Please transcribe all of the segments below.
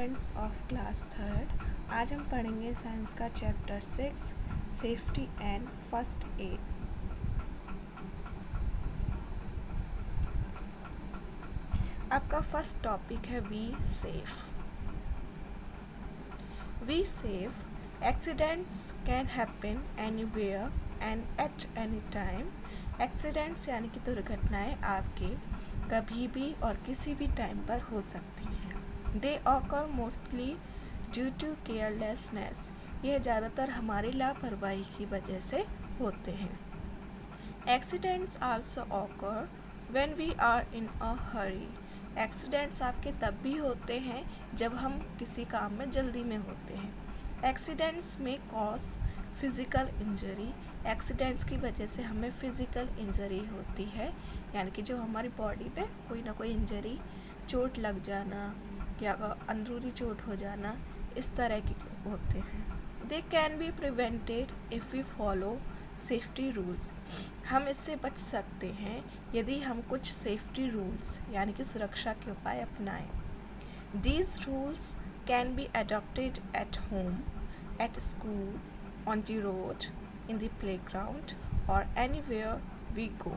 Students of class third, आज हम पढ़ेंगे साइंस का chapter 6 safety and first aid. आपका फर्स्ट टॉपिक है be safe. Be safe accidents can happen anywhere and at any time. Accidents यानी कि दुर्घटनाएं आपके कभी भी और किसी भी टाइम पर हो सकती हैं। They occur mostly due to carelessness. ये ज़्यादातर हमारी लापरवाही की वजह से होते हैं। Accidents also occur when we are in a hurry. Accidents आपके तब भी होते हैं जब हम किसी काम में जल्दी में होते हैं। एक्सीडेंट्स में कॉज फिज़िकल इंजरी। एक्सीडेंट्स की वजह से हमें फ़िज़िकल इंजरी होती है, यानी कि जो हमारी बॉडी पे कोई ना कोई इंजरी, चोट लग जाना या अंदरूनी चोट हो जाना, इस तरह के होते हैं। They can be prevented if we follow safety rules. हम इससे बच सकते हैं यदि हम कुछ सेफ्टी रूल्स यानी कि सुरक्षा के उपाय अपनाएं। These rules can be adopted at home, at school, on the road, in the playground और एनीवेयर वी गो।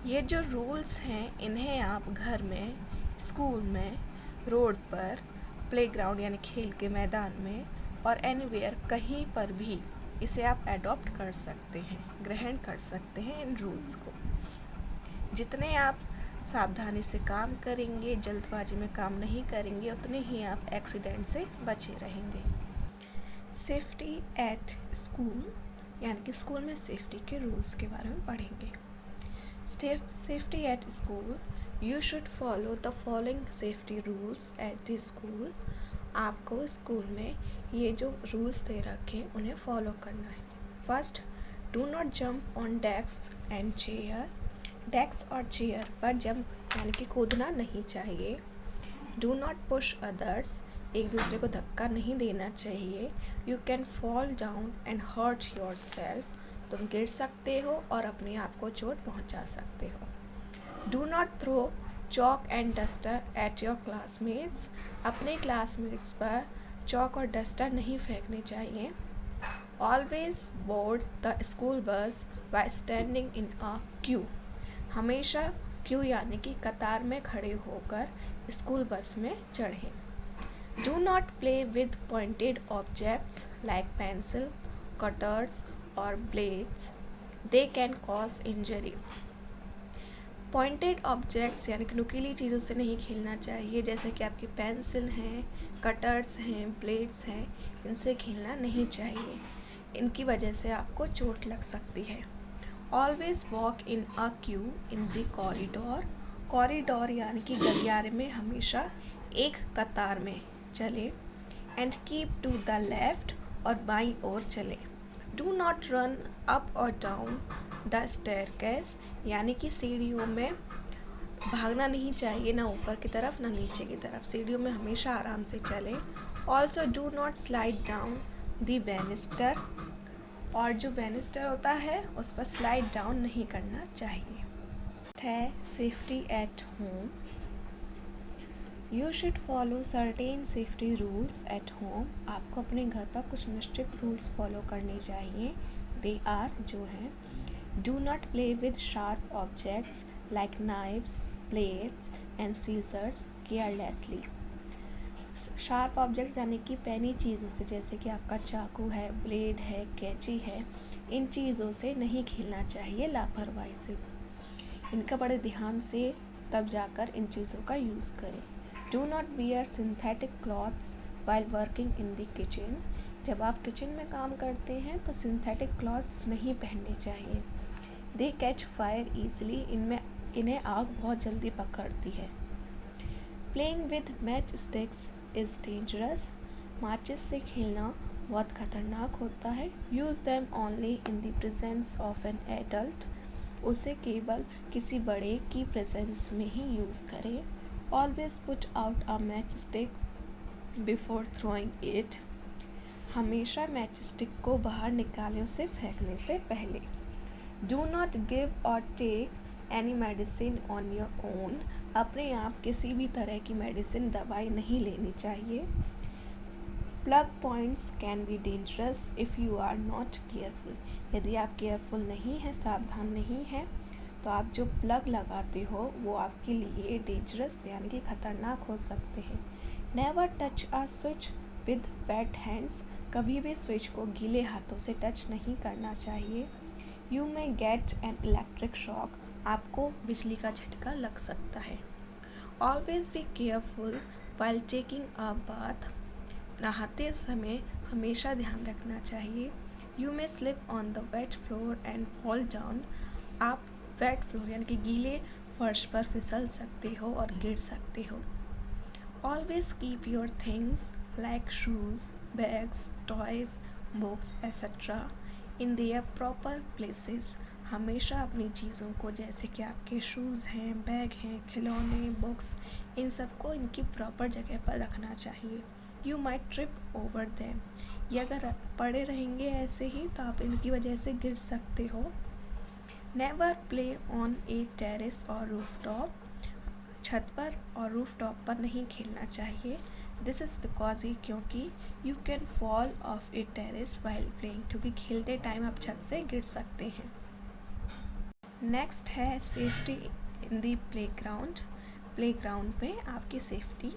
ये जो रूल्स हैं इन्हें आप घर में, स्कूल में, रोड पर, प्लेग्राउंड यानी खेल के मैदान में और एनीवेयर कहीं पर भी इसे आप एडॉप्ट कर सकते हैं, ग्रहण कर सकते हैं इन रूल्स को। जितने आप सावधानी से काम करेंगे, जल्दबाजी में काम नहीं करेंगे, उतने ही आप एक्सीडेंट से बचे रहेंगे। सेफ्टी एट स्कूल यानी कि स्कूल में सेफ्टी के रूल्स के बारे में पढ़ेंगे। Safety at school, you should follow the following safety rules at the school. आपको स्कूल में ये जो रूल्स दे रखे हैं उन्हें फॉलो करना है। First, do not jump on desk and chair. Desk और चेयर पर जंप यानी कि कूदना नहीं चाहिए। डू नॉट पुश अदर्स, एक दूसरे को धक्का नहीं देना चाहिए। You can fall down and hurt yourself, तुम गिर सकते हो और अपने आप को चोट पहुंचा सकते हो। Do not throw chalk and duster at your classmates, अपने क्लासमेट्स पर चॉक और डस्टर नहीं फेंकने चाहिए। Always board the school bus by standing in a queue, हमेशा क्यू यानी कि कतार में खड़े होकर स्कूल बस में चढ़ें। Do not play with pointed objects like pencil, cutters और blades, they can cause injury. Pointed objects यानी कि नुकीली चीज़ों से नहीं खेलना चाहिए, जैसे कि आपकी पेंसिल हैं, कटर्स हैं, ब्लेड्स हैं, इनसे खेलना नहीं चाहिए, इनकी वजह से आपको चोट लग सकती है। Always walk in a queue in the corridor. Corridor यानी कि गलियारे में हमेशा एक कतार में चलें। And keep to the left, और बाईं ओर चलें। डू नॉट रन अप और डाउन द स्टेयरकेस, यानी कि सीढ़ियों में भागना नहीं चाहिए, ना ऊपर की तरफ ना नीचे की तरफ, सीढ़ियों में हमेशा आराम से चलें। Also do not slide down the banister, और जो बैनिस्टर होता है उस पर स्लाइड डाउन नहीं करना चाहिए। है safety at home, you should follow certain safety rules at home. आपको अपने घर पर कुछ निश्चित रूल्स फॉलो करने चाहिए। दे आर, जो हैं, do not play with sharp objects like knives, plates and scissors carelessly. Sharp objects यानी कि पैनी चीज़ों से, जैसे कि आपका चाकू है, ब्लेड है, कैंची है, इन चीज़ों से नहीं खेलना चाहिए लापरवाही से। इनका बड़े ध्यान से तब जाकर इन चीज़ों का यूज़ करें। Do not wear synthetic clothes while working in the kitchen. जब आप किचन में काम करते हैं तो सिंथेटिक क्लॉथ्स नहीं पहनने चाहिए। दे कैच फायर ईजिली, इन्हें आग बहुत जल्दी पकड़ती है। Playing with match sticks is dangerous, माचिस से खेलना बहुत खतरनाक होता है। Use them only in the presence of an adult, उसे केवल किसी बड़े की प्रेजेंस में ही यूज़ करें। Always put out a match stick before throwing it, हमेशा मैच स्टिक को बाहर निकालने से फेंकने से पहले। Do not give or take any medicine on your own, अपने आप किसी भी तरह की मेडिसिन, दवाई नहीं लेनी चाहिए। Plug points can be dangerous if you are not careful. यदि आप केयरफुल नहीं हैं, सावधान नहीं हैं, तो आप जो प्लग लगाते हो वो आपके लिए डेंजरस यानी कि ख़तरनाक हो सकते हैं। Never touch a switch with weight hands. कभी भी स्विच को गीले हाथों से टच नहीं करना चाहिए। You may get an electric shock. आपको बिजली का झटका लग सकता है। Always be careful while taking a bath. नहाते समय हमेशा ध्यान रखना चाहिए। You may slip on the wait floor and fall down. आप वेट फ्लोर यानी कि गीले फर्श पर फिसल सकते हो और गिर सकते हो। Always keep your things like shoes, bags, toys, books etcetera in their proper places. हमेशा अपनी चीज़ों को, जैसे कि आपके शूज़ हैं, बैग हैं, खिलौने, बुक्स, इन सबको इनकी प्रॉपर जगह पर रखना चाहिए। You might trip over them. ये अगर पड़े रहेंगे ऐसे ही तो आप इनकी वजह से गिर सकते हो। Never play on A terrace और रूफ टॉप। छत पर और रूफ टॉप पर नहीं खेलना चाहिए। दिस इज़ बिकॉज ही क्योंकि you can fall of A terrace while playing, क्योंकि खेलते टाइम आप छत से गिर सकते हैं। नेक्स्ट है safety in the playground. Playground में आपकी safety.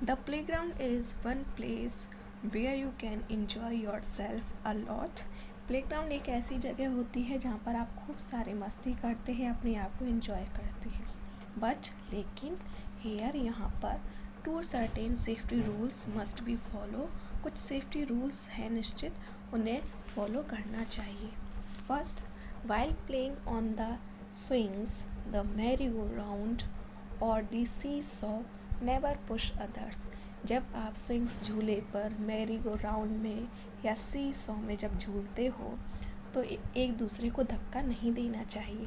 The playground is one place where you can enjoy yourself a lot। Playground एक ऐसी जगह होती है जहाँ पर आप खूब सारे मस्ती करते हैं, अपने आप को एंजॉय करते हैं। बट लेकिन हेयर यहाँ पर two certain safety rules must be follow. कुछ सेफ्टी रूल्स हैं निश्चित, उन्हें फॉलो करना चाहिए। First, while playing on the swings, the merry go round और the see saw, never push others. जब आप स्विंग्स झूले पर, मैरी गो राउंड में या सी सॉ में जब झूलते हो तो एक दूसरे को धक्का नहीं देना चाहिए।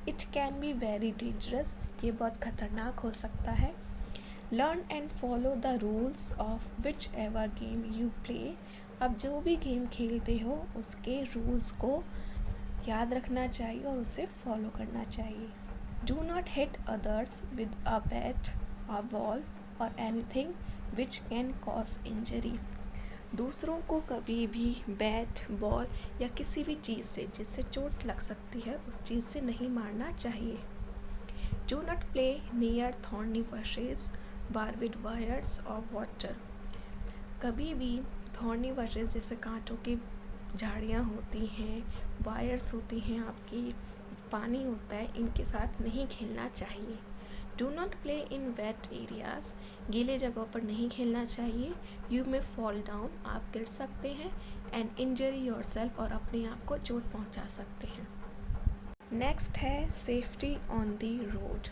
It can be very dangerous. ये बहुत ख़तरनाक हो सकता है। Learn and follow the rules of which ever game you play. अब जो भी गेम खेलते हो उसके रूल्स को याद रखना चाहिए और उसे फॉलो करना चाहिए। Do not hit others with a bat, a ball और anything which can cause injury. दूसरों को कभी भी बैट, बॉल या किसी भी चीज़ से जिससे चोट लग सकती है उस चीज़ से नहीं मारना चाहिए। Do not play near thorny bushes, barbed wires और वाटर। कभी भी थॉर्नी बशेस जैसे कांटों की झाड़ियाँ होती हैं, वायर्स होती हैं, आपकी पानी होता है, इनके साथ नहीं खेलना चाहिए। Do not play in wet areas. गीले जगहों पर नहीं खेलना चाहिए। You may fall down. आप गिर सकते हैं एंड इंजरी योर सेल्फ और अपने आप को चोट पहुंचा सकते हैं। नेक्स्ट है safety on the road.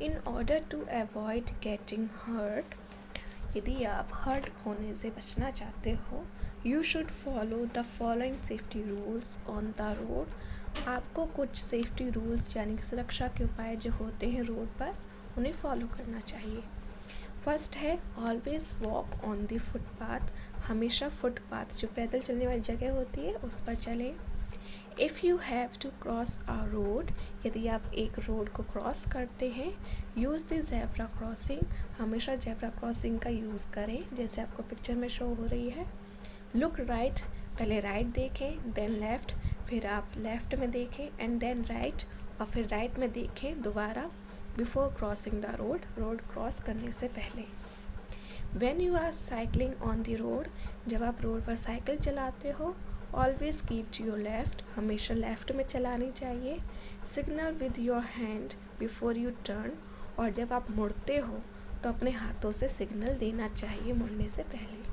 In order to avoid getting hurt, यदि आप हर्ट होने से बचना चाहते हो, you should follow the following safety rules on the road. आपको कुछ सेफ्टी रूल्स यानी कि सुरक्षा के उपाय जो होते हैं रोड पर, उन्हें फॉलो करना चाहिए। फर्स्ट है always walk on the footpath. हमेशा फुटपाथ जो पैदल चलने वाली जगह होती है उस पर चलें। If you have to cross a road, यदि आप एक रोड को क्रॉस करते हैं, यूज़ द ज़ेब्रा क्रॉसिंग। हमेशा ज़ेब्रा क्रॉसिंग का यूज़ करें जैसे आपको पिक्चर में शो हो रही है। लुक राइट, पहले राइट देखें, देन लेफ़्ट, फिर आप लेफ़्ट में देखें एंड देन राइट, और फिर राइट में देखें दोबारा before crossing the road, road cross करने से पहले। When you are cycling on the road, जब आप रोड पर साइकिल चलाते हो, always keep to your left, हमेशा लेफ़्ट में चलानी चाहिए। Signal with your hand before you turn, और जब आप मुड़ते हो तो अपने हाथों से सिग्नल देना चाहिए मुड़ने से पहले।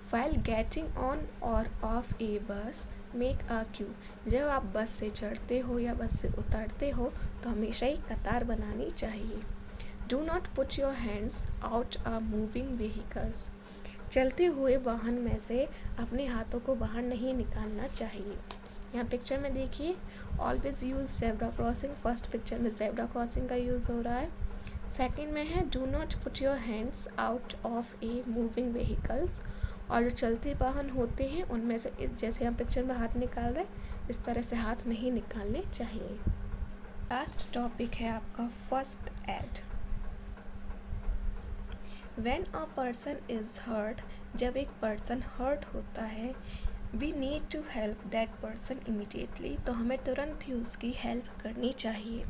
While getting on or off a bus, make a queue। जब आप बस से चढ़ते हो या बस से उतरते हो तो हमेशा ही कतार बनानी चाहिए। Do not put your hands out a moving vehicles। चलते हुए वाहन में से अपने हाथों को बाहर नहीं निकालना चाहिए। यहाँ पिक्चर में देखिए, always use zebra crossing. First picture में ज़ेब्रा क्रॉसिंग का यूज़ हो रहा है। सेकंड में है do not put your hands out of a moving vehicles. और जो चलते वाहन होते हैं उनमें से जैसे हम पिक्चर में हाथ निकाल रहे हैं इस तरह से हाथ नहीं निकालने चाहिए। लास्ट टॉपिक है आपका first aid. When a person is hurt, जब एक पर्सन हर्ट होता है, we need to help that person immediately, तो हमें तुरंत ही उसकी हेल्प करनी चाहिए।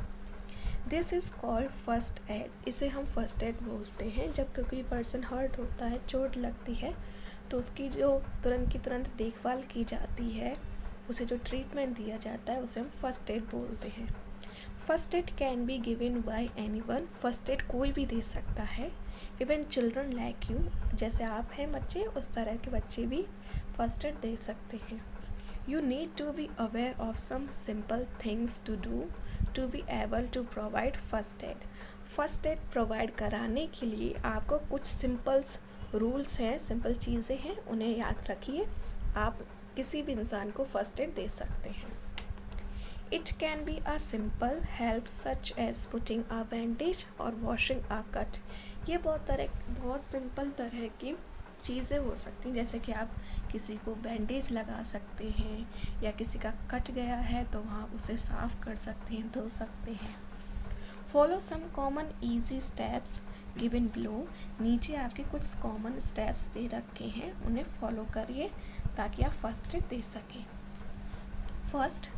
This is called first aid. इसे हम फर्स्ट एड बोलते हैं। जब कोई पर्सन हर्ट होता है, चोट लगती है, तो उसकी जो तुरंत की तुरंत देखभाल की जाती है, उसे जो ट्रीटमेंट दिया जाता है, उसे हम फर्स्ट एड बोलते हैं। First aid can be given by anyone. First aid कोई भी दे सकता है। इवन चिल्ड्रन लाइक यू, जैसे आप हैं बच्चे, उस तरह के बच्चे भी फर्स्ट एड दे सकते हैं। You need to be aware of some simple things to do to be able to provide first aid. First aid provide कराने के लिए आपको कुछ सिंपल्स रूल्स हैं, सिंपल चीज़ें हैं, उन्हें याद रखिए। आप किसी भी इंसान को फर्स्ट एड दे सकते हैं। It can be a simple help such as putting a bandage or washing a cut. ये बहुत सिंपल तरह की चीज़ें हो सकती हैं, जैसे कि आप किसी को बैंडेज लगा सकते हैं, या किसी का कट गया है तो वहाँ उसे साफ़ कर सकते हैं, धो सकते हैं। Follow some common easy steps given below. नीचे आपके कुछ कॉमन स्टेप्स दे रखे हैं, उन्हें फॉलो करिए ताकि आप फर्स्ट एड दे सकें। First,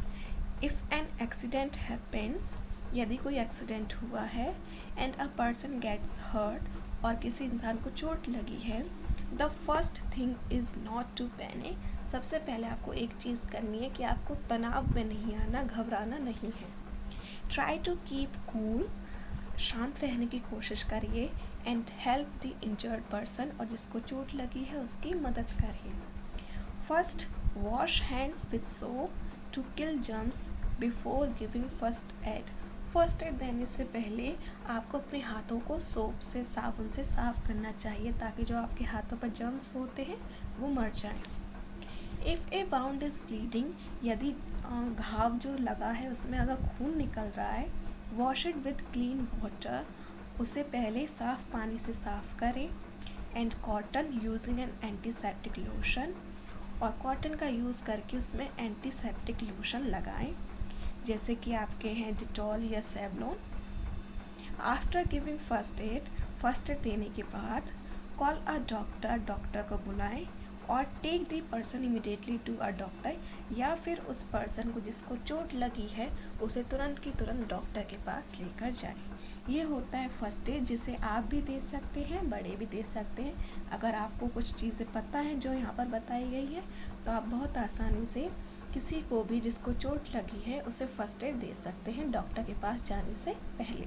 if an accident happens, यदि कोई एक्सीडेंट हुआ है, and a person gets hurt, और किसी इंसान को चोट लगी है, the first thing is not to panic. सबसे पहले आपको एक चीज़ करनी है कि आपको तनाव में नहीं आना, घबराना नहीं है। ट्राई टू कीप कूल, शांत रहने की कोशिश करिए, and help the injured person, और जिसको चोट लगी है उसकी मदद करिए। First, wash hands with soap to kill germs before giving first aid. First aid देने से पहले आपको अपने हाथों को सोप से, साबुन से साफ़ करना चाहिए, ताकि जो आपके हाथों पर जर्म्स होते हैं वो मर जाएं। If A bound is bleeding, यदि घाव जो लगा है उसमें अगर खून निकल रहा है, wash it with clean water, उसे पहले साफ़ पानी से साफ़ करें। And cotton using N antiseptic lotion, और कॉटन का यूज़ करके उसमें एंटीसेप्टिक लोशन लगाएं, जैसे कि आपके हैं डिटॉल या Savlon. After giving first aid देने के बाद कॉल अ डॉक्टर, डॉक्टर को बुलाएं, और take the person immediately to a doctor, या फिर उस पर्सन को जिसको चोट लगी है उसे तुरंत की तुरंत डॉक्टर के पास लेकर जाएं। ये होता है फर्स्ट एड, जिसे आप भी दे सकते हैं, बड़े भी दे सकते हैं। अगर आपको कुछ चीज़ें पता हैं जो यहाँ पर बताई गई है, तो आप बहुत आसानी से किसी को भी जिसको चोट लगी है उसे फर्स्ट एड दे सकते हैं डॉक्टर के पास जाने से पहले।